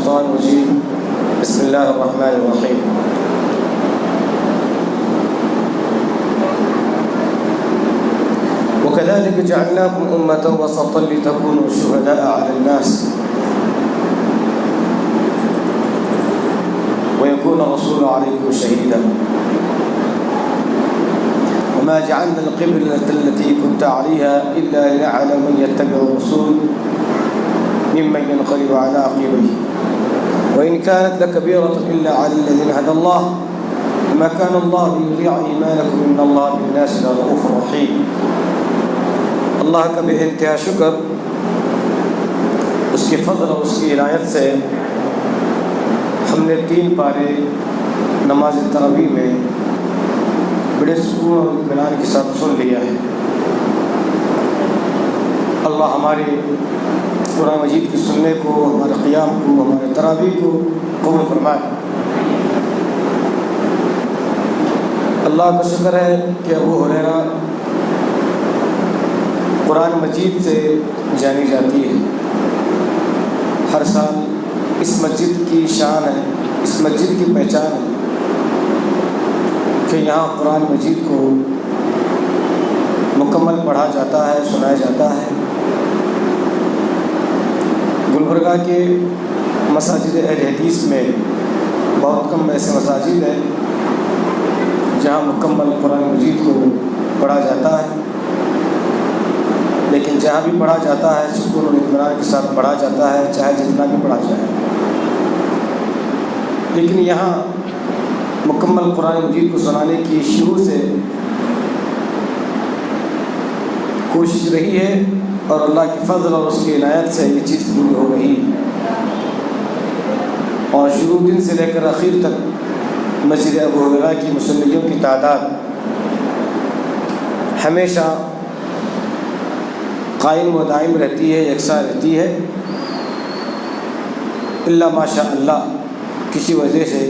الشيطان الرجيم بسم الله الرحمن الرحيم وكذلك جعلناكم أمة وسطا لتكونوا شهداء على الناس ويكون الرسول عليكم شهيدا وما جعلنا القبلة التي كنت عليها إلا لنعلم من يتبع الرسول ممن ينقلب على عقبيه وإن كانت لكبيرة إلا على الذين هدى الله ما كان الله ليضيع إيمانكم إن الله بالناس لرؤوف رحيم. اللہ کا بے انتہا شکر، اس کے فضل اور اس کی عنایت سے ہم نے 3 پارے نماز تراویح میں بڑے سکون اور اطمینان کے ساتھ سن لیا ہے۔ اللہ ہمارے قرآن مجید کی سننے کو، ہمارے قیام کو، ہمارے تراویح کو قبول فرمائے۔ اللہ کا شکر ہے کہ ابو ہریرہ قرآن مجید سے جانی جاتی ہے۔ ہر سال اس مسجد کی شان ہے، اس مسجد کی پہچان ہے کہ یہاں قرآن مجید کو مکمل پڑھا جاتا ہے، سنایا جاتا ہے۔ گلبرگہ کے مساجد اہل حدیث میں بہت کم ایسے مساجد ہیں جہاں مکمل قرآن مجید کو پڑھا جاتا ہے، لیکن جہاں بھی پڑھا جاتا ہے سکون اور اطمینان کے ساتھ پڑھا جاتا ہے، چاہے جتنا بھی پڑھا جائے۔ لیکن یہاں مکمل قرآن مجید کو سنانے کی شروع سے کوشش رہی ہے اور اللہ کے فضل اور اس کی عنایت سے یہ چیز پوری ہو رہی ہے، اور شروع دن سے لے کر اخیر تک مسجد ابو ہریرہ کی مصلیوں کی تعداد ہمیشہ قائم و دائم رہتی ہے، یکساں رہتی ہے، اللہ ماشاء اللہ کسی وجہ سے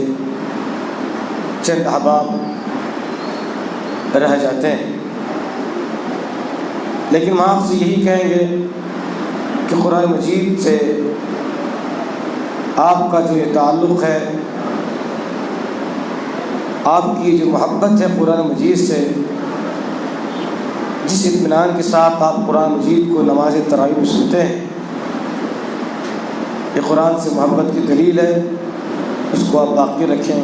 چند احباب رہ جاتے ہیں۔ لیکن ہم آپ سے یہی کہیں گے کہ قرآن مجید سے آپ کا جو یہ تعلق ہے، آپ کی جو محبت ہے قرآن مجید سے، جس اطمینان کے ساتھ آپ قرآن مجید کو نماز تراویح میں سنتے ہیں، یہ قرآن سے محبت کی دلیل ہے۔ اس کو آپ باقی رکھیں،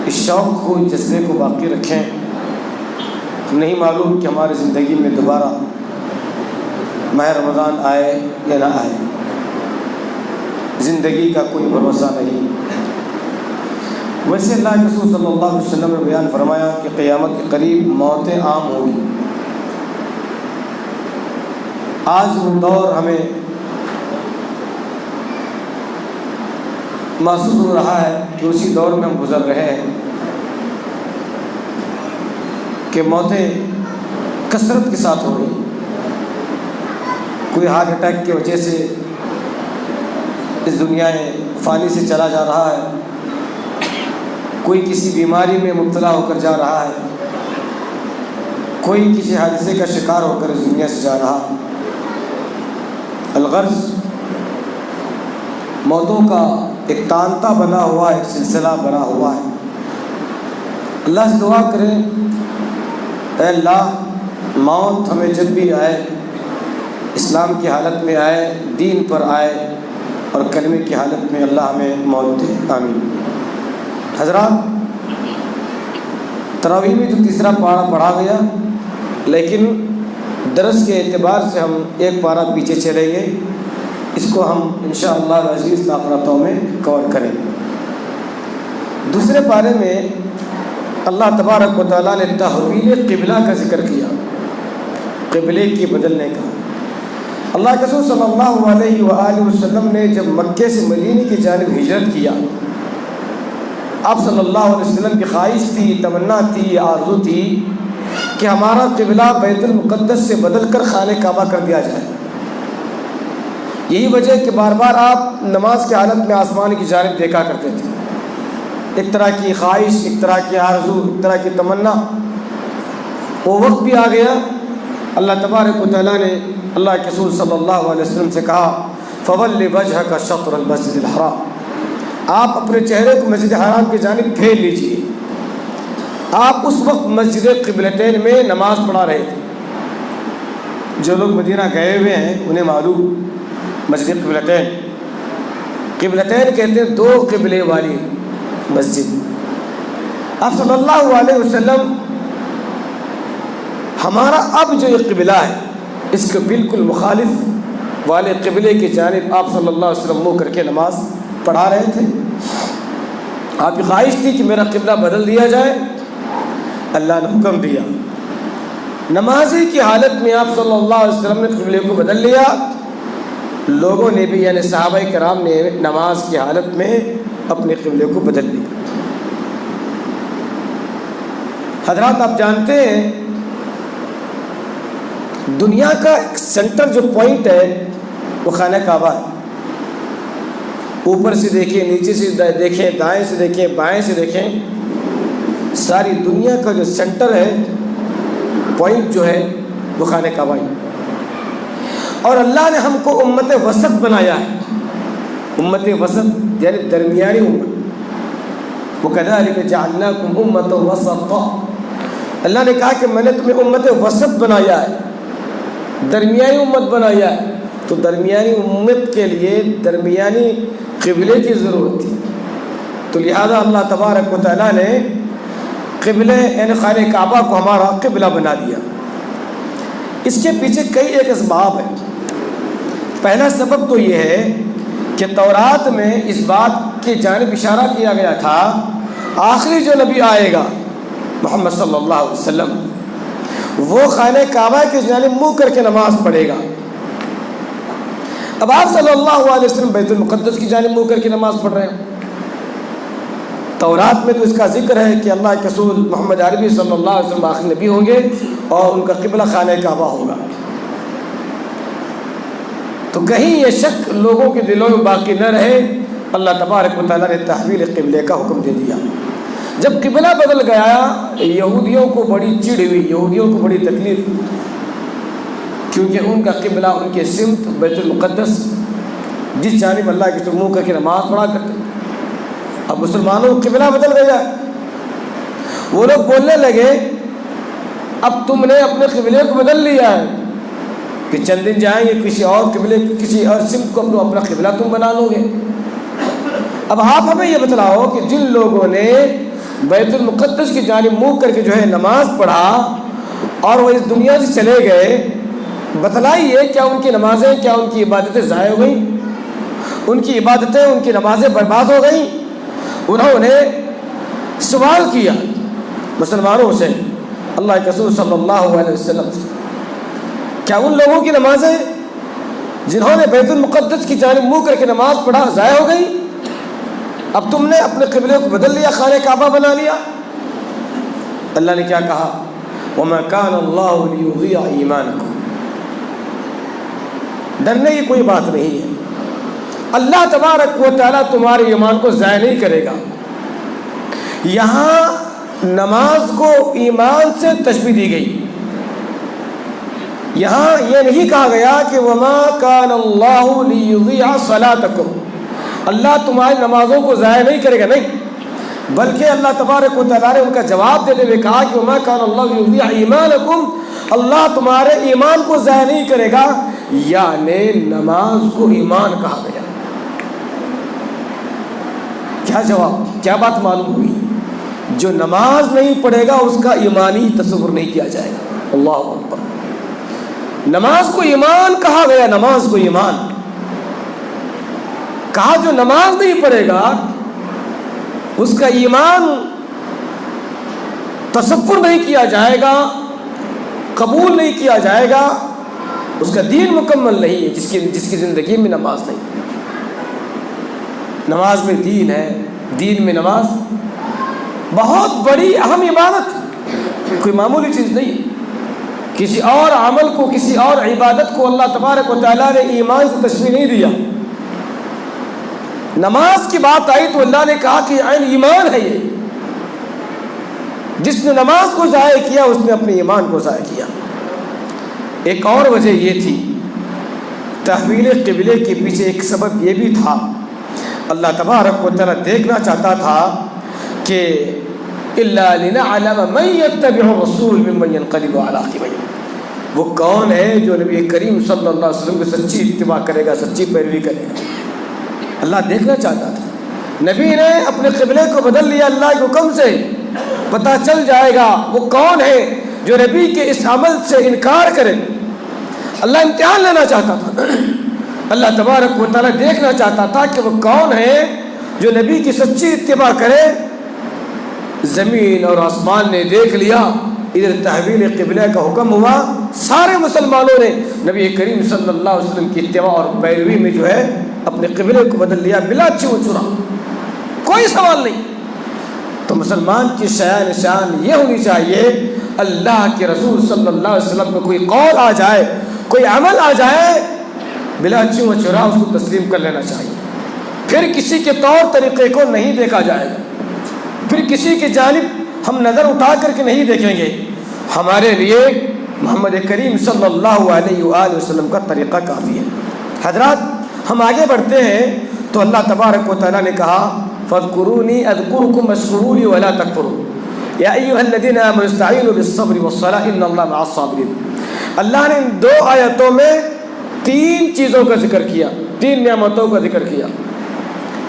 اس شوق کو، اس جذبے کو باقی رکھیں۔ نہیں معلوم کہ ہماری زندگی میں دوبارہ ماہ رمضان آئے یا نہ آئے، زندگی کا کوئی بھروسہ نہیں۔ ویسے اللہ کے رسول صلی اللہ علیہ وسلم نے بیان فرمایا کہ قیامت کے قریب موتیں عام ہوگی۔ آج وہ دور ہمیں محسوس ہو رہا ہے کہ اسی دور میں ہم گزر رہے ہیں کہ موتیں کثرت کے ساتھ ہو رہی۔ کوئی ہارٹ اٹیک کی وجہ سے اس دنیا فانی سے چلا جا رہا ہے، کوئی کسی بیماری میں مبتلا ہو کر جا رہا ہے، کوئی کسی حادثے کا شکار ہو کر اس دنیا سے جا رہا۔ الغرض موتوں کا ایک تانتا بنا ہوا ہے، ایک سلسلہ بنا ہوا ہے۔ اللہ سے دعا کریں، اے اللہ موت ہمیں جب بھی آئے اسلام کی حالت میں آئے، دین پر آئے اور کلمے کی حالت میں اللہ ہمیں موت دے، آمین۔ حضرات، تراویح میں تو 3 پارہ پڑھا گیا، لیکن درس کے اعتبار سے ہم 1 پارہ پیچھے چلیں گے، اس کو ہم انشاءاللہ العزیز ناقراتوں میں کور کریں۔ دوسرے پارے میں اللہ تبارک و تعالیٰ نے تحویل قبلہ کا ذکر کیا، قبلے کی بدلنے کا۔ اللہ کے رسول صلی اللہ علیہ وآلہ وسلم نے جب مکے سے مدینے کی جانب ہجرت کیا، آپ صلی اللہ علیہ وسلم کی خواہش تھی، تمنا تھی، آرزو تھی کہ ہمارا قبلہ بیت المقدس سے بدل کر خانہ کعبہ کر دیا جائے۔ یہی وجہ کہ بار بار آپ نماز کی حالت میں آسمان کی جانب دیکھا کرتے تھے۔ ایک طرح کی خواہش، ایک طرح کی آرزو، ایک طرح کی تمنا۔ وہ وقت بھی آ گیا، اللہ تبارک و تعالیٰ نے اللہ کے رسول صلی اللہ علیہ وسلم سے کہا فَوَلِّ وَجْهَكَ شَطْرَ الْمَسْجِدِ الْحَرَامِ، آپ اپنے چہرے کو مسجد حرام کی جانب پھیر لیجئے۔ آپ اس وقت مسجد قبلتین میں نماز پڑھا رہے تھے۔ جو لوگ مدینہ گئے ہوئے ہیں انہیں معلوم مسجد قبلتین، قبلتین کہتے ہیں دو قبلے والی مسجد۔ آپ صلی اللہ علیہ وسلم ہمارا اب جو یہ قبلہ ہے اس کے بالکل مخالف والے قبلے کی جانب آپ صلی اللہ علیہ وسلم منہ کر کے نماز پڑھا رہے تھے۔ آپ کی خواہش تھی کہ میرا قبلہ بدل دیا جائے، اللہ نے حکم دیا۔ نمازی کی حالت میں آپ صلی اللہ علیہ وسلم نے قبلے کو بدل لیا، لوگوں نے بھی یعنی صحابہ کرام نے نماز کی حالت میں اپنے قبلے کو بدل لیا۔ حضرات آپ جانتے ہیں دنیا کا ایک سینٹر جو پوائنٹ ہے وہ خانہ کعبہ ہے۔ اوپر سے دیکھیں، نیچے سے دیکھیں، دائیں سے دیکھیں، بائیں سے دیکھیں، ساری دنیا کا جو سینٹر ہے، پوائنٹ جو ہے وہ خانہ کعبہ ہے۔ اور اللہ نے ہم کو امت وسط بنایا ہے، امت وسط یعنی درمیانی امت۔ وَكَذَلِكَ جَعَلْنَاكُمْ أُمَّةً وَسَطًا، اللہ نے کہا کہ میں نے تمہیں امت وسط بنایا ہے، درمیانی امت بنایا ہے۔ تو درمیانی امت کے لیے درمیانی قبلے کی ضرورت تھی، تو لہذا اللہ تبارک و تعالیٰ نے قبلے یعنی خانہ کعبہ کو ہمارا قبلہ بنا دیا۔ اس کے پیچھے کئی ایک اسباب ہیں۔ پہلا سبب تو یہ ہے کہ تورات میں اس بات کی جانب اشارہ کیا گیا تھا آخری جو نبی آئے گا محمد صلی اللہ علیہ وسلم، وہ خانہ کعبہ کی جانب منہ کر کے نماز پڑھے گا۔ اب آپ صلی اللہ علیہ وسلم بیت المقدس کی جانب منہ کر کے نماز پڑھ رہے ہیں۔ تورات میں تو اس کا ذکر ہے کہ اللہ کے رسول محمد عربی صلی اللہ علیہ وسلم آخری نبی ہوں گے اور ان کا قبلہ خانہ کعبہ ہوگا۔ تو کہیں یہ شک لوگوں کے دلوں میں باقی نہ رہے، اللہ تبارک و تعالیٰ نے تحویل قبلے کا حکم دے دیا۔ جب قبلہ بدل گیا یہودیوں کو بڑی چڑ ہوئی، یہودیوں کو بڑی تکلیف، کیونکہ ان کا قبلہ ان کے سمت بیت المقدس جس جانب اللہ کے منہ کر کے نماز پڑھا کرتے، اب مسلمانوں کو قبلہ بدل گیا۔ وہ لوگ بولنے لگے اب تم نے اپنے قبلے کو بدل لیا ہے، کہ چند دن جائیں گے کسی اور قبلے کسی اور سمت کو اپنا قبلہ تم بنا لو گے۔ اب آپ ہمیں یہ بتلاؤ کہ جن لوگوں نے بیت المقدس کی جانب منہ کر کے جو ہے نماز پڑھا اور وہ اس دنیا سے چلے گئے، بتلائیے کیا ان کی نمازیں، کیا ان کی عبادتیں ضائع ہو گئیں؟ ان کی عبادتیں، ان کی نمازیں برباد ہو گئیں؟ انہوں نے سوال کیا مسلمانوں سے، اللہ کے رسول صلی اللہ علیہ وسلم سے، کیا ان لوگوں کی نمازیں جنہوں نے بیت المقدس کی جانب منہ کر کے نماز پڑھا ضائع ہو گئی؟ اب تم نے اپنے قبلے کو بدل لیا، خانہ کعبہ بنا لیا۔ اللہ نے کیا کہا؟ وَمَا كَانَ اللَّهُ لِيُضِيعَ إِيمَانَكُمْ، ڈرنے کی کوئی بات نہیں ہے، اللہ تبارک و تعالیٰ تمہارے ایمان کو ضائع نہیں کرے گا۔ یہاں نماز کو ایمان سے تشبیہ دی گئی، یہاں یہ نہیں کہا گیا کہ وَمَا كَانَ اللَّهُ لِيُضِيعَ صَلَاتَكُمْ، اللہ تمہاری نمازوں کو ضائع نہیں کرے گا، نہیں، بلکہ اللہ تبارک و تعالیٰ نے ان کا جواب دیتے ہوئے کہا کہ وَمَا كَانَ اللَّهُ لِيُضِيعَ إِيمَانَكُمْ، اللہ تمہارے ایمان کو ضائع نہیں کرے گا، یعنی نماز کو ایمان کہا گیا۔ کیا جواب، کیا بات معلوم ہوئی؟ جو نماز نہیں پڑھے گا اس کا ایمانی تصور نہیں کیا جائے گا۔ اللہ اکبر، نماز کو ایمان کہا گیا، نماز کو ایمان کہا۔ جو نماز نہیں پڑھے گا اس کا ایمان تصور نہیں کیا جائے گا، قبول نہیں کیا جائے گا، اس کا دین مکمل نہیں ہے جس کی زندگی میں نماز نہیں۔ نماز میں دین ہے، دین میں نماز بہت بڑی اہم عبادت، کوئی معمولی چیز نہیں۔ کسی اور عمل کو، کسی اور عبادت کو اللہ تبارک و تعالیٰ نے ایمان سے تشبیہ نہیں دیا۔ نماز کی بات آئی تو اللہ نے کہا کہ عین ایمان ہے یہ، جس نے نماز کو ضائع کیا اس نے اپنے ایمان کو ضائع کیا۔ ایک اور وجہ یہ تھی تحویل قبلے کے پیچھے ایک سبب یہ بھی تھا، اللہ تبارک و تعالیٰ دیکھنا چاہتا تھا کہ الا لنعلم من يتبع الرسول ممن ينقلب على عقبيه، وہ کون ہے جو نبی کریم صلی اللہ علیہ وسلم کی سچی اتباع کرے گا، سچی پیروی کرے گا۔ اللہ دیکھنا چاہتا تھا، نبی نے اپنے قبلے کو بدل لیا، اللہ کے حکم سے پتہ چل جائے گا وہ کون ہے جو نبی کے اس عمل سے انکار کرے۔ اللہ امتحان لینا چاہتا تھا، اللہ تبارک و تعالیٰ دیکھنا چاہتا تھا کہ وہ کون ہے جو نبی کی سچی اتباع کرے۔ زمین اور آسمان نے دیکھ لیا، ادھر تحویل قبلہ کا حکم ہوا، سارے مسلمانوں نے نبی کریم صلی اللہ علیہ وسلم کی اتباع اور پیروی میں جو ہے اپنے قبلے کو بدل لیا بلا چورا، کوئی سوال نہیں۔ تو مسلمان کی شان یہ ہونی چاہیے، اللہ کے رسول صلی اللہ علیہ وسلم میں کوئی قول آ جائے، کوئی عمل آ جائے، بلا چورا اس کو تسلیم کر لینا چاہیے۔ پھر کسی کے طور طریقے کو نہیں دیکھا جائے گا، پھر کسی کی جانب ہم نظر اٹھا کر کے نہیں دیکھیں گے، ہمارے لیے محمد کریم صلی اللہ علیہ وآلہ وسلم کا طریقہ کافی ہے۔ حضرات ہم آگے بڑھتے ہیں تو اللہ تبارک و تعالیٰ نے کہا فاذکرونی اذکرکم واشکروا ولا تکفروا یا ایھا الذین آمنوا استعینوا بالصبر والصلاۃ ان اللہ مع الصابرین۔ اللہ نے ان دو آیتوں میں تین چیزوں کا ذکر کیا، تین نعمتوں کا ذکر کیا،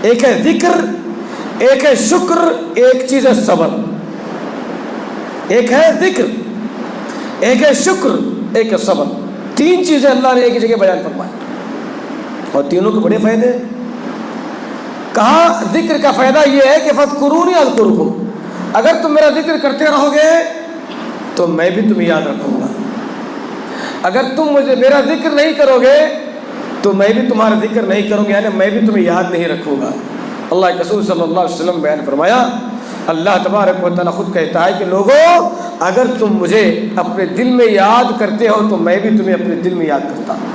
ایک ہے ذکر، ایک ہے شکر، ایک چیز ہے صبر۔ ایک ہے ذکر، ایک ہے شکر، ایک ہے صبر، تین چیزیں اللہ نے ایک جگہ بیان فرمائی اور تینوں کے بڑے فائدے۔ کہا ذکر کا فائدہ یہ ہے کہ فاذکرونی اذکرکم، اگر تم میرا ذکر کرتے رہو گے تو میں بھی تمہیں یاد رکھوں گا، اگر تم مجھے میرا ذکر نہیں کرو گے تو میں بھی تمہارا ذکر نہیں کروں گا، یعنی میں بھی تمہیں یاد نہیں رکھوں گا۔ اللہ کے رسول صلی اللہ علیہ وسلم بیان فرمایا، اللہ تبارک و تعالیٰ خود کہتا ہے کہ لوگوں اگر تم مجھے اپنے دل میں یاد کرتے ہو تو میں بھی تمہیں اپنے دل میں یاد کرتا ہوں۔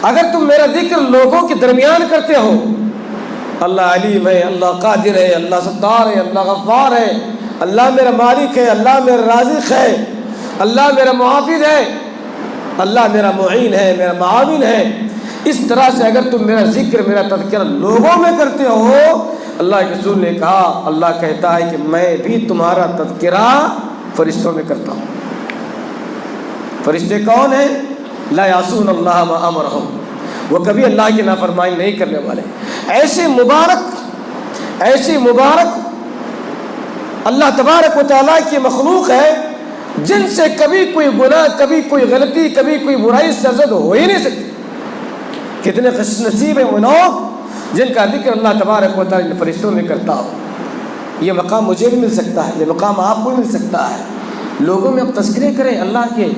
اگر تم میرا ذکر لوگوں کے درمیان کرتے ہو، اللہ علیم ہے، اللہ قادر ہے، اللہ ستار ہے، اللہ غفار ہے، اللہ میرا مالک ہے، اللہ میرا رازق ہے، اللہ میرا محافظ ہے، اللہ میرا معین ہے، میرا معاون ہے، اس طرح سے اگر تم میرا ذکر، میرا تذکرہ لوگوں میں کرتے ہو، اللہ کے رسول نے کہا، اللہ کہتا ہے کہ میں بھی تمہارا تذکرہ فرشتوں میں کرتا ہوں۔ فرشتے کون ہیں؟ لا یعصون اللہ ما امرہم، وہ کبھی اللہ کی نافرمانی نہیں کرنے والے۔ ایسے مبارک اللہ تبارک و تعالیٰ کی مخلوق ہے جن سے کبھی کوئی گناہ، کبھی کوئی غلطی، کبھی کوئی برائی سرزد ہو ہی نہیں سکتی۔ کتنے خوش نصیب ہیں وہ لوگ جن کا ذکر اللہ تبارک و تعالیٰ فرشتوں میں کرتا ہو۔ یہ مقام مجھے بھی مل سکتا ہے، یہ مقام آپ کو بھی مل سکتا ہے۔ لوگوں میں اب تذکرے کریں اللہ کے۔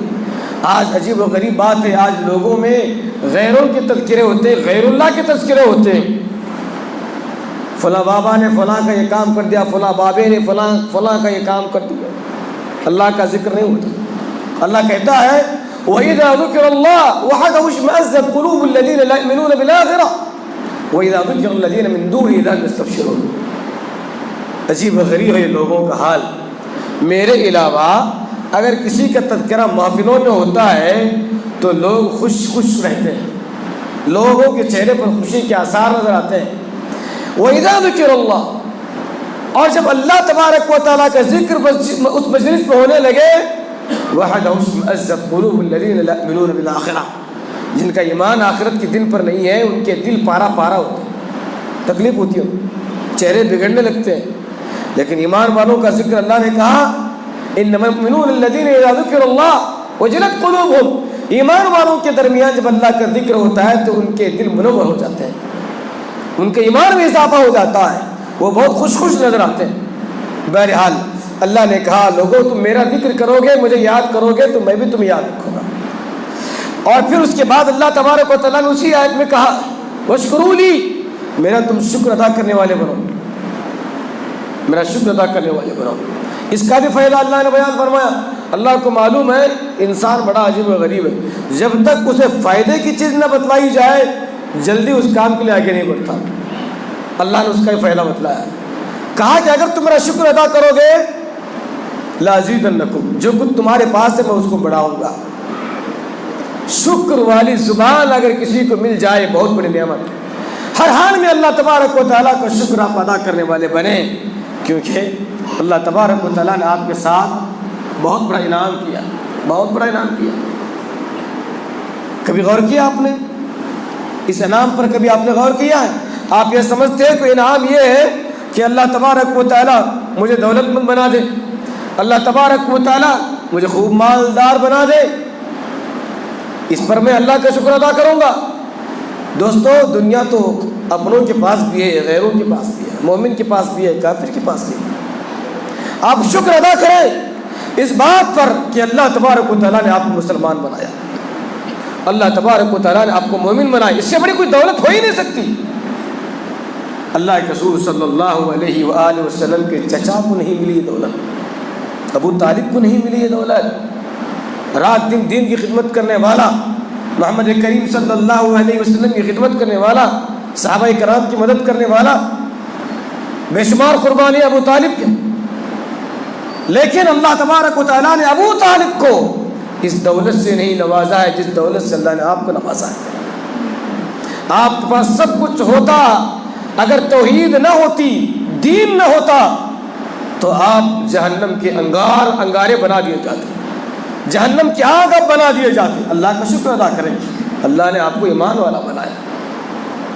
آج عجیب و غریب بات ہے، آج لوگوں میں غیروں کے تذکرے ہوتے، غیر اللہ کے تذکرے ہوتے۔ فلاں بابا نے فلاں کا یہ کام کر دیا، فلاں بابے نے فلاں کا یہ کام کر دیا، اللہ کا ذکر نہیں ہوتا۔ اللہ کہتا ہے وَإِذَا ذُكِرَ اللَّهُ وَحْدَهُ اشْمَأَزَّتْ قُلُوبُ الَّذِينَ لَا يُؤْمِنُونَ بِالْآخِرَةِ وَإِذَا ذُكِرَ الَّذِينَ مِن دُونِهِ إِذَا هُمْ يَسْتَبْشِرُونَ۔ عجیب و غریب ہے لوگوں کا حال۔ میرے علاوہ اگر کسی کا تذکرہ محفلوں میں ہوتا ہے تو لوگ خوش رہتے ہیں، لوگوں کے چہرے پر خوشی کے آثار نظر آتے ہیں۔ وَإِذَا ذُكِرَ اللَّهُ، اور جب اللہ تبارک و تعالیٰ کا ذکر اس مجلس میں ہونے لگے، وَحْدَهُ اشْمَأَزَّتْ قُلُوبُ الَّذِينَ لَا يُؤْمِنُونَ بِالْآخِرَةِ، جن کا ایمان آخرت کے دن پر نہیں ہے، ان کے دل پارا ہوتے ہیں، تکلیف ہوتی ہے، چہرے بگڑنے لگتے ہیں۔ لیکن ایمان والوں کا ذکر اللہ نے کہا انما المؤمنون الذين اذا ذكر الله وجلت قلوبهم، ایمان والوں کے درمیان جب اللہ کا ذکر ہوتا ہے تو ان کے دل منور ہو جاتے ہیں، ان کے ایمان میں اضافہ ہو جاتا ہے، وہ بہت خوش نظر آتے ہیں۔ بہرحال اللہ نے کہا لوگوں تم میرا ذکر کرو گے، مجھے یاد کرو گے تو میں بھی تمہیں یاد رکھوں گا۔ اور پھر اس کے بعد اللہ تبارک و تعالیٰ نے اسی آیت میں کہا واشکروا لی، میرا تم شکر ادا کرنے والے بنو، میرا شکر ادا کرنے والے بنو۔ اس کا بھی فائدہ اللہ نے بیان فرمایا۔ اللہ کو معلوم ہے انسان بڑا عجیب و غریب ہے، جب تک اسے فائدے کی چیز نہ بتلائی جائے جلدی اس کام کے لیے آگے نہیں بڑھتا۔ اللہ نے اس کا بھی فائدہ بتلایا، کہا کہ اگر تم میرا شکر ادا کرو گے لازیدنکم، جو کچھ تمہارے پاس ہے میں اس کو بڑھاؤں گا۔ شکر والی زبان اگر کسی کو مل جائے بہت بڑی نعمت. ہر حال میں اللہ تبارک و تعالیٰ کا شکر آپ ادا کرنے والے بنے, کیونکہ اللہ تبارک و تعالیٰ نے آپ کے ساتھ بہت بڑا انعام کیا, بہت بڑا انعام کیا. کبھی غور کیا آپ نے اس انعام پر؟ کبھی آپ نے غور کیا ہے؟ آپ یہ سمجھتے ہیں کہ انعام یہ ہے کہ اللہ تبارک و تعالیٰ مجھے دولت مند بنا دے, اللہ تبارک و تعالیٰ مجھے خوب مالدار بنا دے, اس پر میں اللہ کا شکر ادا کروں گا. دوستو, دنیا تو اپنوں کے پاس بھی ہے, غیروں کے پاس بھی ہے, مومن کے پاس بھی ہے, کافر کے پاس بھی ہے. آپ شکر ادا کریں اس بات پر کہ اللہ تبارک و تعالیٰ نے آپ کو مسلمان بنایا, اللہ تبارک و تعالیٰ نے آپ کو مومن بنایا. اس سے بڑی کوئی دولت ہو ہی نہیں سکتی. اللہ کے رسول صلی اللہ علیہ وآلہ وسلم کے چچا کو نہیں ملی یہ دولت, ابو طالب کو نہیں ملی یہ دولت. رات دن دین کی خدمت کرنے والا, محمد کریم صلی اللہ علیہ وسلم کی خدمت کرنے والا, صحابہ کرام کی مدد کرنے والا, بے شمار قربانی ابو طالب کی. لیکن اللہ تبارک و تعالیٰ نے ابو طالب کو اس دولت سے نہیں نوازا ہے جس دولت سے اللہ نے آپ کو نوازا ہے. آپ کے پاس سب کچھ ہوتا, اگر توحید نہ ہوتی, دین نہ ہوتا, تو آپ جہنم کے انگارے بنا دیے جاتے, جہنم کی آگ اب بنا دیے جاتے. اللہ کا شکر ادا کریں, اللہ نے آپ کو ایمان والا بنایا.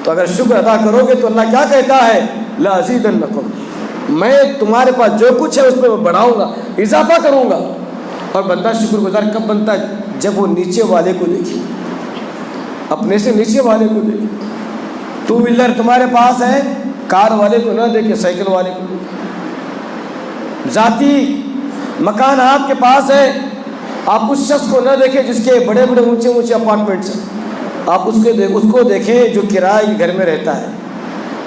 تو اگر شکر ادا کرو گے تو اللہ کیا کہتا ہے, لَأَزِيدَنَّكُمْ, میں تمہارے پاس جو کچھ ہے اس پہ میں بڑھاؤں گا, اضافہ کروں گا. اور بندہ شکر گزار کب بنتا ہے؟ جب وہ نیچے والے کو دیکھے, اپنے سے نیچے والے کو دیکھے. ٹو ویلر تمہارے پاس ہے, کار والے کو نہ دیکھے, سائیکل والے کو دیکھے. ذاتی مکان آپ کے پاس ہے, آپ اس شخص کو نہ دیکھیں جس کے بڑے بڑے اونچے اونچے اپارٹمنٹس ہیں, آپ اس کو دیکھیں جو کرائے کے گھر میں رہتا ہے.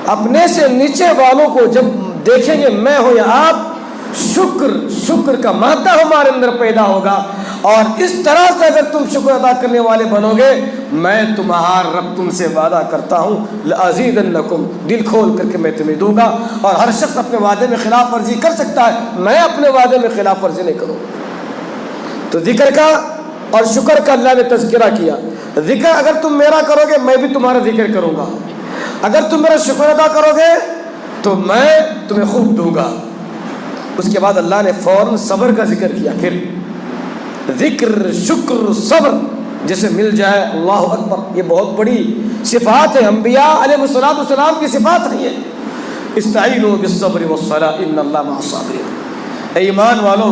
اپنے سے نیچے والوں کو جب دیکھیں گے, میں ہوں یا آپ, شکر کا مادہ ہمارے اندر پیدا ہوگا. اور اس طرح سے اگر تم شکر ادا کرنے والے بنو گے, میں تمہارا رب تم سے وعدہ کرتا ہوں, لَأَزِيدَنَّكُمْ, دل کھول کر کے میں تمہیں دوں گا. اور ہر شخص اپنے وعدے میں خلاف ورزی کر سکتا ہے, میں اپنے وعدے میں خلاف ورزی نہیں کروں. تو ذکر کا اور شکر کا اللہ نے تذکرہ کیا. ذکر اگر تم میرا کرو گے میں بھی تمہارا ذکر کروں گا, اگر تم میرا شکر ادا کرو گے تو میں تمہیں خوب دوں گا. اس کے بعد اللہ نے فوراً صبر کا ذکر کیا. پھر ذکر, شکر, صبر جسے مل جائے, اللہ اکبر, یہ بہت بڑی صفات ہے. انبیاء علیہ السلام کی صفات نہیں ہے. استعینوا بالصبر والصلاۃ ان اللہ مع الصابرین. اے ایمان والو,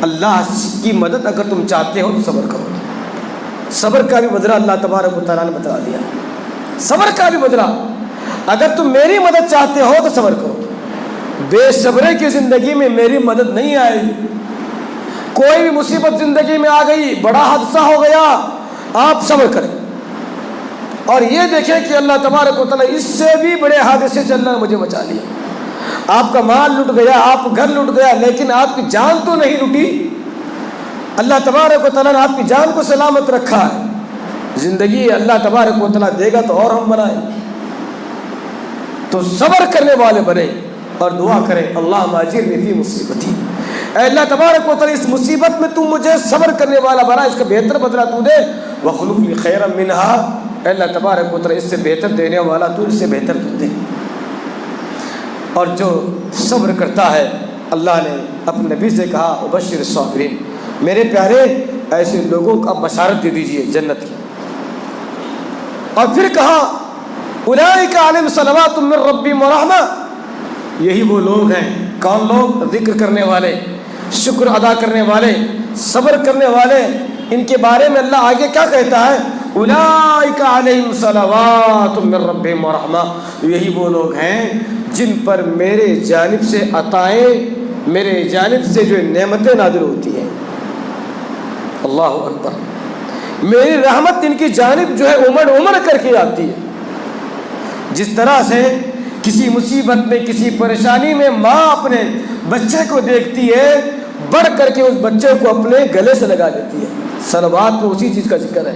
اللہ کی مدد اگر تم چاہتے ہو تو صبر کرو. صبر کا بھی بدلہ اللہ تبارک و تعالیٰ نے بتا دیا. صبر کا بھی بدلہ, اگر تم میری مدد چاہتے ہو تو صبر کرو. بے صبرے کی زندگی میں میری مدد نہیں آئے گی. کوئی بھی مصیبت زندگی میں آ گئی, بڑا حادثہ ہو گیا, آپ صبر کریں اور یہ دیکھیں کہ اللہ تبارک و تعالیٰ اس سے بھی بڑے حادثے سے اللہ نے مجھے بچا لیا. آپ کا مال لٹ گیا, آپ کا گھر لٹ گیا, لیکن آپ کی جان تو نہیں لٹی. اللہ تبارک و تعالیٰ نے آپ کی جان کو سلامت رکھا ہے. زندگی اللہ تبارک و تعالیٰ دے گا تو اور ہم بنائیں. تو صبر کرنے والے بنے اور دعا کریں, اللہم اجرنی فی مصیبتی, اے اللہ تبارک و تعالیٰ اس مصیبت میں تم مجھے صبر کرنے والا بنا, اس کا بہتر بدلہ تو دے. وخلف لی خیرا منہا, اے اللہ تبارک و تعالیٰ اس سے بہتر دینے والا تو, اس سے بہتر تو دے. اور جو صبر کرتا ہے, اللہ نے اپنے نبی سے کہا وبشر الصابرین, میرے پیارے ایسے لوگوں کو آپ بشارت دے دیجئے جنت کی. اور پھر کہا اولئک علیہم صلوات من ربہم ورحمہ, یہی وہ لوگ ہیں. کون لوگ؟ ذکر کرنے والے, شکر ادا کرنے والے, صبر کرنے والے. ان کے بارے میں اللہ آگے کیا کہتا ہے؟ اولئک علیہم صلوات من ربہم ورحمہ, یہی وہ لوگ ہیں جن پر میرے جانب سے عطائیں, میرے جانب سے جو نعمتیں نازل ہوتی ہیں. اللہ اکبر, میری رحمت ان کی جانب جو ہے امڑ کر کے آتی ہے. جس طرح سے کسی مصیبت میں, کسی پریشانی میں ماں اپنے بچے کو دیکھتی ہے, بڑھ کر کے اس بچے کو اپنے گلے سے لگا لیتی ہے. صلوات میں اسی چیز کا ذکر ہے.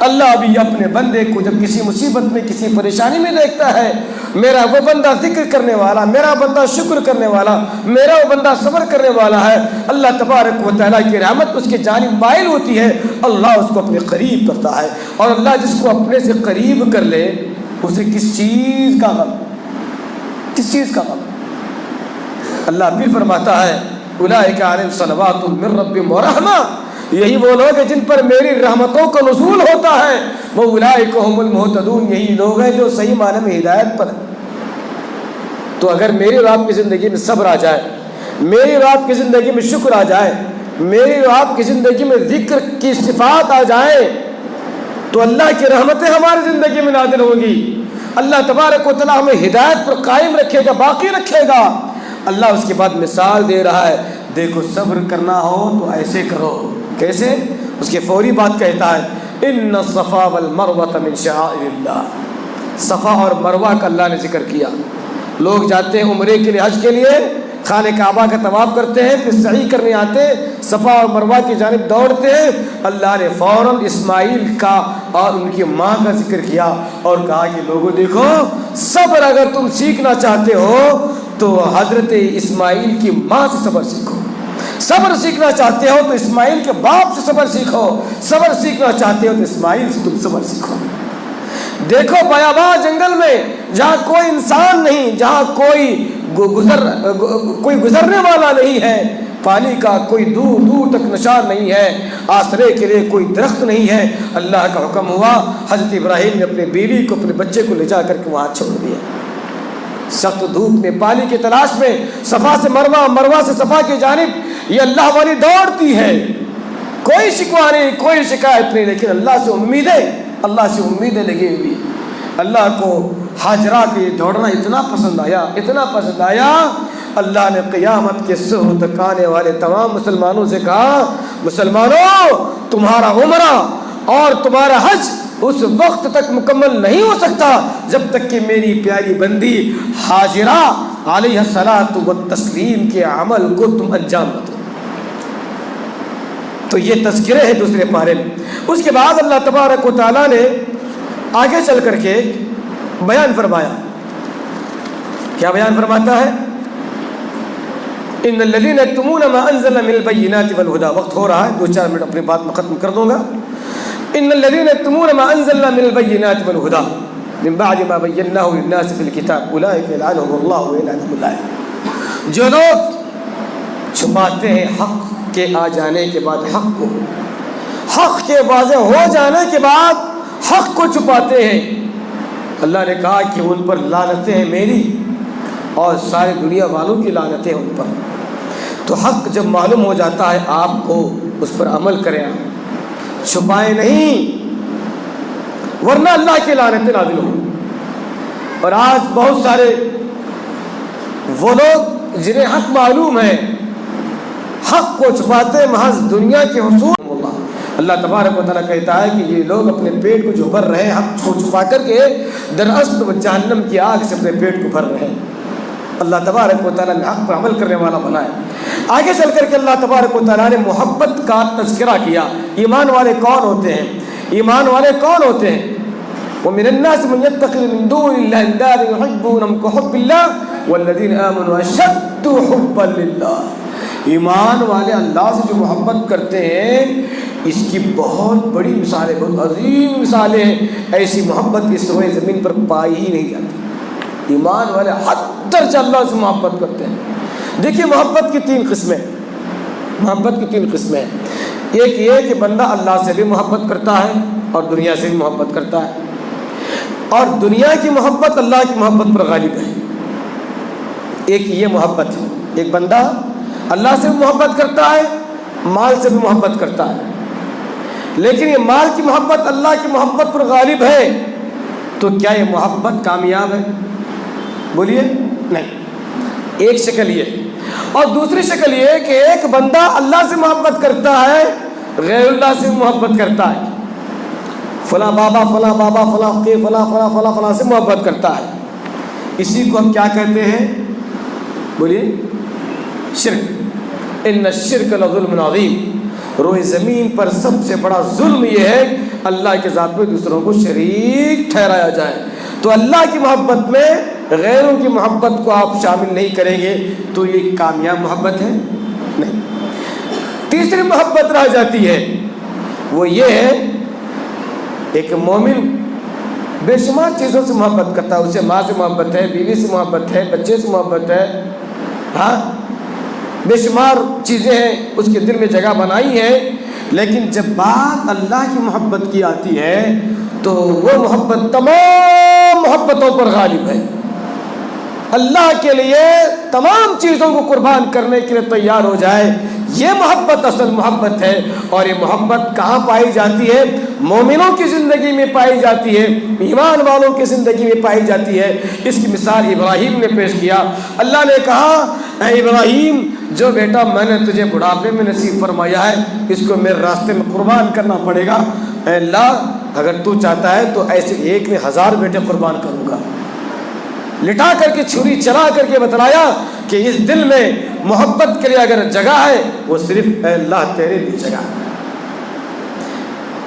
اللہ بھی اپنے بندے کو جب کسی مصیبت میں, کسی پریشانی میں دیکھتا ہے میرا وہ بندہ ذکر کرنے والا، میرا بندہ شکر کرنے والا، میرا وہ بندہ صبر کرنے والا ہے، اللہ تبارک و تعالیٰ کی رحمت اس کی جانب مائل ہوتی ہے، اللہ اس کو اپنے قریب کرتا ہے۔ اور اللہ جس کو اپنے سے قریب کر لے اسے کس چیز کا غم، کس چیز کا غم؟ اللہ پھر فرماتا ہے اولئک علیہم صلوات من ربہم ورحمہ، یہی وہ لوگ ہیں جن پر میری رحمتوں کا نزول ہوتا ہے، وَأُولَٰئِكَ هُمُ الْمُهْتَدُونَ، یہی لوگ ہیں جو صحیح معنی میں ہدایت پر ہیں۔ تو اگر میری اور آپ کی زندگی میں صبر آ جائے، میری اور آپ کی زندگی میں شکر آ جائے، میری اور آپ کی زندگی میں ذکر کی صفات آ جائیں، تو اللہ کی رحمتیں ہماری زندگی میں نازل ہوگی، اللہ تبارک و تعالیٰ ہمیں ہدایت پر قائم رکھے گا، باقی رکھے گا۔ اللہ اس کے بعد مثال دے رہا ہے، دیکھو صبر کرنا ہو تو ایسے کرو، کیسے؟ اس کے فوری بات کہتا ہے ان الصفا والمروہ من شعائر اللہ، صفا اور مروہ کا اللہ نے ذکر کیا۔ لوگ جاتے ہیں عمرے کے لیے، حج کے لیے، خانہ کعبہ کا طواف کرتے ہیں، پھر سعی کرنے آتے ہیں، صفا اور مروہ کی جانب دوڑتے ہیں، اللہ نے فوراً اسماعیل کا اور ان کی ماں کا ذکر کیا اور کہا کہ لوگوں دیکھو صبر اگر تم سیکھنا چاہتے ہو تو حضرت اسماعیل کی ماں سے صبر سیکھو، صبر سیکھنا چاہتے ہو تو اسماعیل کے باپ سے صبر سیکھو، صبر سیکھنا چاہتے ہو تو اسماعیل سے تم صبر سیکھو۔ دیکھو بیاباں جنگل میں جہاں کوئی انسان نہیں، جہاں کوئی گزرنے والا نہیں ہے، پانی کا کوئی دور دور تک نشان نہیں ہے، آسرے کے لیے کوئی درخت نہیں ہے، اللہ کا حکم ہوا، حضرت ابراہیم نے اپنے بیوی کو، اپنے بچے کو لے جا کر کے وہاں چھوڑ دیا، سخت دھوپ میں پانی کی تلاش میں، صفا سے مروہ، مروہ سے صفا کی جانب یہ اللہ والی دوڑتی ہے، کوئی شکوہ نہیں، کوئی شکایت نہیں، لیکن اللہ سے امیدیں، اللہ سے امیدیں لگی ہوئی۔ اللہ کو ہاجرہ کے دوڑنا اتنا پسند آیا، اتنا پسند آیا، اللہ نے قیامت کے صبح تک آنے والے تمام مسلمانوں سے کہا مسلمانوں تمہارا عمرہ اور تمہارا حج اس وقت تک مکمل نہیں ہو سکتا جب تک کہ میری پیاری بندی ہاجرہ علیہ الصلاۃ والتسلیم کے عمل کو تم انجام نہ دو۔ تو یہ تذکرے ہیں دوسرے پارے میں۔ اس کے بعد اللہ تبارک و تعالیٰ نے آگے چل کر کے بیان فرمایا، کیا بیان فرماتا ہے؟ ان الذين يكتمون ما انزلنا من البينات والهدى، وقت ہو رہا ہے، 2-4 منٹ اپنی بات میں ختم کر دوں گا۔ ان الذين يكتمون ما انزلنا من البينات والهدى من بعد ما بيناه للناس في الكتاب اولئك يلعنهم الله ويلعنهم اللائن، جو لوگ چھپاتے ہیں حق کے آ جانے کے بعد حق کو، حق کے واضح ہو جانے کے بعد حق کو چھپاتے ہیں، اللہ نے کہا کہ ان پر لعنتیں ہیں میری اور ساری دنیا والوں کی لعنتیں ان پر۔ تو حق جب معلوم ہو جاتا ہے آپ کو اس پر عمل کریں، آپ چھپائیں نہیں، ورنہ اللہ کی لعنتیں نازل ہوں۔ اور آج بہت سارے وہ لوگ جنہیں حق معلوم ہے حق کو چھپاتے محض دنیا کے حصول۔ اللہ تبارک و تعالیٰ کہتا ہے کہ یہ لوگ اپنے پیٹ کو جو بھر رہے ہیں حق کو چھپا کر کے، دراصل وہ جہنم کی آگ سے اپنے پیٹ کو بھر رہے ہیں۔ اللہ تبارک و تعالیٰ نے حق پر عمل کرنے والا بنایا۔ آگے چل کر کے اللہ تبارک و تعالیٰ نے محبت کا تذکرہ کیا۔ ایمان والے کون ہوتے ہیں؟ ایمان والے کون ہوتے ہیں؟ وَمِنَ النَّاسِ مَن يَتَّخِذُ مِن دُونِ اللَّهِ أَندَادًا يُحِبُّونَهُمْ كَحُبِّ اللَّهِ وَالَّذِينَ آمَنُوا أَشَدُّ حُبًّا لِلَّهِ، ایمان والے اللہ سے جو محبت کرتے ہیں اس کی بہت بڑی مثالیں، بہت عظیم مثالیں ہیں، ایسی محبت اس روئے زمین پر پائی ہی نہیں جاتی۔ ایمان والے حد درجہ اللہ سے محبت کرتے ہیں۔ دیکھیے محبت کی 3 قسمیں، محبت کی 3 قسمیں ہیں۔ ایک یہ کہ بندہ اللہ سے بھی محبت کرتا ہے اور دنیا سے بھی محبت کرتا ہے، اور دنیا کی محبت اللہ کی محبت پر غالب ہے۔ ایک یہ محبت ہے، ایک بندہ اللہ سے بھی محبت کرتا ہے، مال سے بھی محبت کرتا ہے، لیکن یہ مال کی محبت اللہ کی محبت پر غالب ہے، تو کیا یہ محبت کامیاب ہے؟ بولیے نہیں۔ ایک شکل یہ، اور دوسری شکل یہ کہ ایک بندہ اللہ سے محبت کرتا ہے، غیر اللہ سے محبت کرتا ہے، فلاں بابا فلاں بابا فلاں فقیر فلاں فلاں فلاں فلاں سے محبت کرتا ہے، اسی کو ہم کیا کہتے ہیں؟ بولیے شرک۔ ان الشرک لظلم عظیم، روئے زمین پر سب سے بڑا ظلم یہ ہے اللہ کے ذات میں دوسروں کو شریک ٹھہرایا جائے۔ تو اللہ کی محبت میں غیروں کی محبت کو آپ شامل نہیں کریں گے تو یہ کامیاب محبت ہے نہیں۔ تیسری محبت رہ جاتی ہے، وہ یہ ہے ایک مومن بے شمار چیزوں سے محبت کرتا ہے، اسے ماں سے محبت ہے، بیوی سے محبت ہے، بچے سے محبت ہے، ہاں بے شمار چیزیں ہیں اس کے دل میں جگہ بنائی ہیں، لیکن جب بات اللہ کی محبت کی آتی ہے تو وہ محبت تمام محبتوں پر غالب ہے۔ اللہ کے لیے تمام چیزوں کو قربان کرنے کے لیے تیار ہو جائے، یہ محبت اصل محبت ہے۔ اور یہ محبت کہاں پائی جاتی ہے؟ مومنوں کی زندگی میں پائی جاتی ہے، ایمان والوں کی زندگی میں پائی جاتی ہے۔ اس کی مثال ابراہیم نے پیش کیا۔ اللہ نے کہا اے ابراہیم، جو بیٹا میں نے تجھے بڑھاپے میں نصیب فرمایا ہے اس کو میرے راستے میں قربان کرنا پڑے گا۔ اے اللہ، اگر تو چاہتا ہے تو ایسے ایک میں 1000 بیٹے قربان کروں گا۔ لٹا کر کے چھری چلا کر کے بتلایا کہ اس دل میں محبت کے لیے اگر جگہ ہے وہ صرف اے اللہ تیرے لیے جگہ ہے۔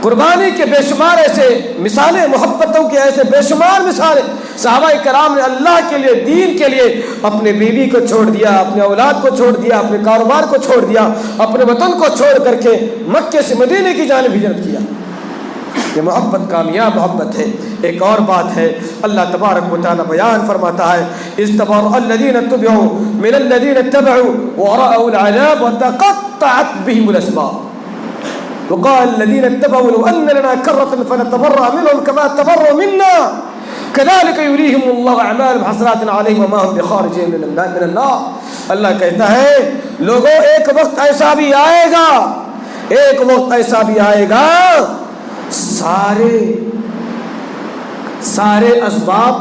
قربانی کے بے شمار ایسے مثالیں، محبتوں کے ایسے بے شمار مثالیں۔ صحابہ کرام نے اللہ کے لیے، دین کے لیے اپنے بیوی کو چھوڑ دیا، اپنے اولاد کو چھوڑ دیا، اپنے کاروبار کو چھوڑ دیا، اپنے وطن کو چھوڑ کر کے مکے سے مدینے کی جانب ہجرت کیا۔ یہ محبت کامیاب محبت ہے۔ ایک اور بات ہے، اللہ تبارک و تعالی بیان فرماتا ہے استبرأ الذین اتبعوا من الذین اتبعوا ورأوا العذاب وتقطعت بهم الاسباب وقال الذين اتبعوا لو ان لنا كرة فنتبرأ منهم كما تبرأوا منا كذلك يريهم الله اعمالهم حسرات عليهم وما هم بخارجين من النار۔ اللہ کہتا ہے لوگوں ایک وقت ایسا بھی آئے گا، ایک وقت ایسا بھی آئے گا سارے اسباب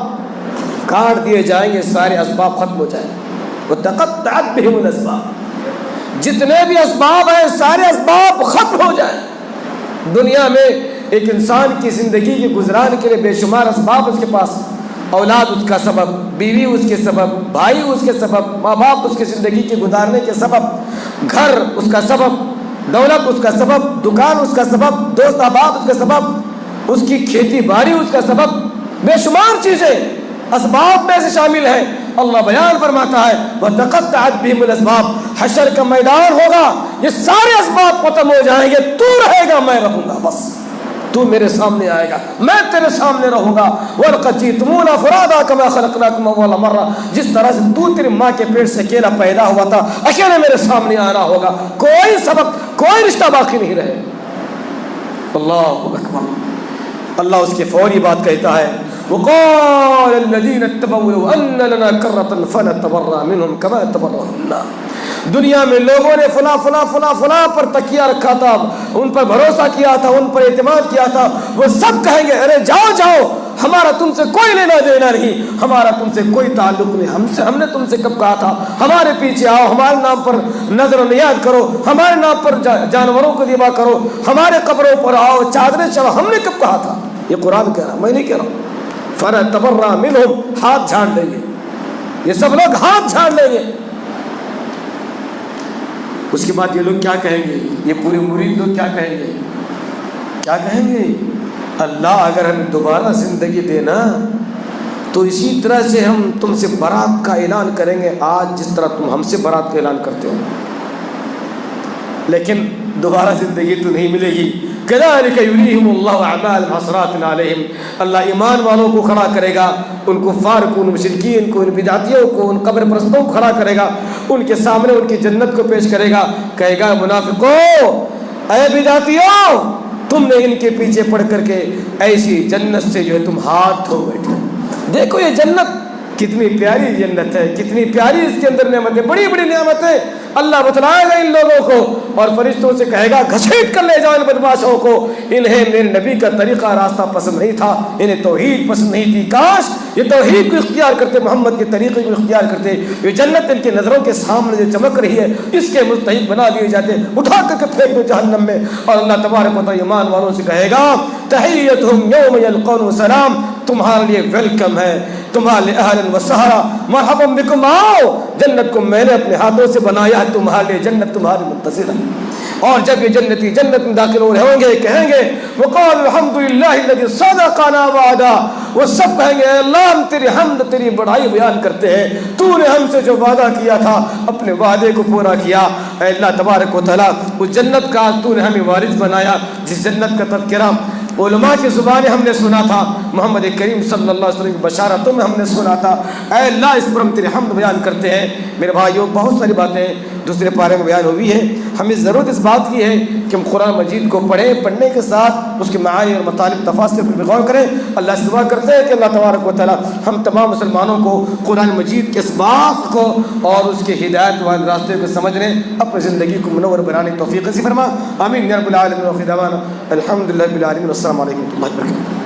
کاٹ دیے جائیں گے، سارے اسباب ختم ہو جائیں گے۔ وتقطعت بهم الاسباب، جتنے بھی اسباب ہیں سارے اسباب ختم ہو جائیں۔ دنیا میں ایک انسان کی زندگی کے گزران کے لیے بے شمار اسباب اس کے پاس، اولاد اس کا سبب، بیوی اس کے سبب، بھائی اس کے سبب، ماں باپ اس کی زندگی کے گزارنے کے سبب، گھر اس کا سبب، دولت اس کا سبب، دکان اس کا سبب، دوست احباب اس کا سبب، اس کی کھیتی باڑی اس کا سبب، بے شمار چیزیں اسباب میں سے شامل ہیں۔ اللہ بیان فرماتا ہے وَتَقَطَّعَتْ بِهِمُ الْأَسْبَابُ، حشر کا میدان ہوگا، یہ سارے اسباب ختم ہو جائیں گے، تو رہے گا میں رہوں گا، بس تو میرے سامنے آئے گا، میں تیرے سامنے رہوں گا۔ وَلَقَدْ جِئْتُمُونَا فُرَادَىٰ كَمَا خَلَقْنَاكُمْ أَوَّلَ مَرَّةٍ، جس طرح سے تو تیری ماں کے پیٹ سے اکیلا پیدا ہوا تھا، اکیلے میرے سامنے آنا ہوگا، کوئی سبب، کوئی رشتہ باقی نہیں رہے۔ اللہ اکبر۔ اللہ اس کی فوری بات کہتا ہے وقال الذين اتبعوا لو ان لنا كرة فنتبرأ منهم كما تبرأوا منا۔ دنیا میں لوگوں نے فلاں فلاں فلاں فلاں پر تکیہ رکھا تھا، ان پر بھروسہ کیا تھا، ان پر اعتماد کیا تھا، وہ سب کہیں گے ارے جاؤ جاؤ، ہمارا تم سے کوئی لینا دینا نہیں، ہمارا تم سے کوئی تعلق نہیں، ہم نے تم سے کب کہا تھا ہمارے پیچھے آؤ، ہمارے نام پر نظر و نیاز کرو، ہمارے نام پر جانوروں کو ذبح کرو، ہمارے قبروں پر آؤ، چادریں چڑھاؤ، ہم نے کب کہا تھا؟ یہ قرآن کہہ رہا، میں نہیں کہہ رہا ہوں۔ فَنَتَبَرَّأَ مِنْهُمْ، ہاتھ جھاڑ لیں گے، یہ سب لوگ ہاتھ جھاڑ لیں گے۔ اس کے بعد یہ لوگ کیا کہیں گے؟ یہ پورے مرید لوگ کیا کہیں گے؟ کیا کہیں گے؟ اللہ اگر ہمیں دوبارہ زندگی دینا تو اسی طرح سے ہم تم سے برات کا اعلان کریں گے، آج جس طرح تم ہم سے برات کا اعلان کرتے ہو، لیکن دوبارہ زندگی تو نہیں ملے گی۔ كذلك يريهم الله اعمالهم حسرات عليهم، اللہ ایمان والوں کو کھڑا کرے گا، ان کفار کو، ان مشرکین کو، ان بدعتیوں کو، ان قبر پرستوں کو کھڑا کرے گا، ان کے سامنے ان کی جنت کو پیش کرے گا، کہے گا منافقوں، اے بدعتیوں، تم نے ان کے پیچھے پڑ کر کے ایسی جنت سے جو ہے تم ہاتھ دھو بیٹھے۔ دیکھو یہ جنت کتنی پیاری جنت ہے، کتنی پیاری اس کے اندر نعمتیں، بڑی بڑی نعمتیں اللہ بتلائے گا ان لوگوں کو، اور فرشتوں سے کہے گا گھسیٹ کر لے جاؤ ان بدماشوں کو، انہیں میرے نبی کا طریقہ راستہ پسند نہیں تھا، انہیں توحید پسند نہیں تھی، کاش یہ توحید کو اختیار کرتے، محمد کے طریقے کو اختیار کرتے، یہ جنت ان کی نظروں کے سامنے جو چمک رہی ہے اس کے مستحق بنا دیے جاتے، اٹھا کر کے پھینک دو جہنم میں۔ اور اللہ تبارک و تعالی ایمان والوں سے کہے گا تحیتہم یوم یلقون سلام، تمہارے لیے ویلکم ہے، تمہارے لیے اہلا و سہلا، مرحبا بکم، آؤ، جنت کو میں نے اپنے ہاتھوں سے بنایا ہے، تمہارے لیے جنت تمہاری منتظر ہے۔ اور جب یہ جنتی جنت میں داخل ہو رہے ہوں گے کہیں گے وقال الحمدللہ الذی صدقنا وعدا، وہ سب کہیں گے اے اللہ ہم تیری حمد تیری بڑائی بیان کرتے ہیں، تو نے ہم سے جو وعدہ کیا تھا اپنے وعدے کو پورا کیا۔ اے اللہ تبارک و تعالیٰ اس جنت کا تو نے ہمیں وارث بنایا جس جنت کا تذکرہ علماء کی زبانیں ہم نے سنا تھا، محمد کریم صلی اللہ علیہ وسلم کی بشارتوں میں ہم نے سنا تھا۔ اے اللہ اس پر ہم تیری حمد بیان کرتے ہیں۔ میرے بھائیوں بہت ساری باتیں دوسرے پارے میں بیان ہوئی ہے، ہمیں ضرورت اس بات کی ہے کہ ہم قرآن مجید کو پڑھیں، پڑھنے کے ساتھ اس کے معانی اور مطالب تفاصر پر بھی غور کریں۔ اللہ سے دعا کرتے ہیں کہ اللہ تبارک و تعالیٰ ہم تمام مسلمانوں کو قرآن مجید کے اسباق کو اور اس کے ہدایت والے راستے کو سمجھنے، اپنی زندگی کو منور بنانے کی توفیق نصیب فرما، آمین یا رب العالمین۔ وآخر دعوانا الحمد للہ رب العالمین، السلام علیکم و رحمۃ اللہ وبرکاتہ۔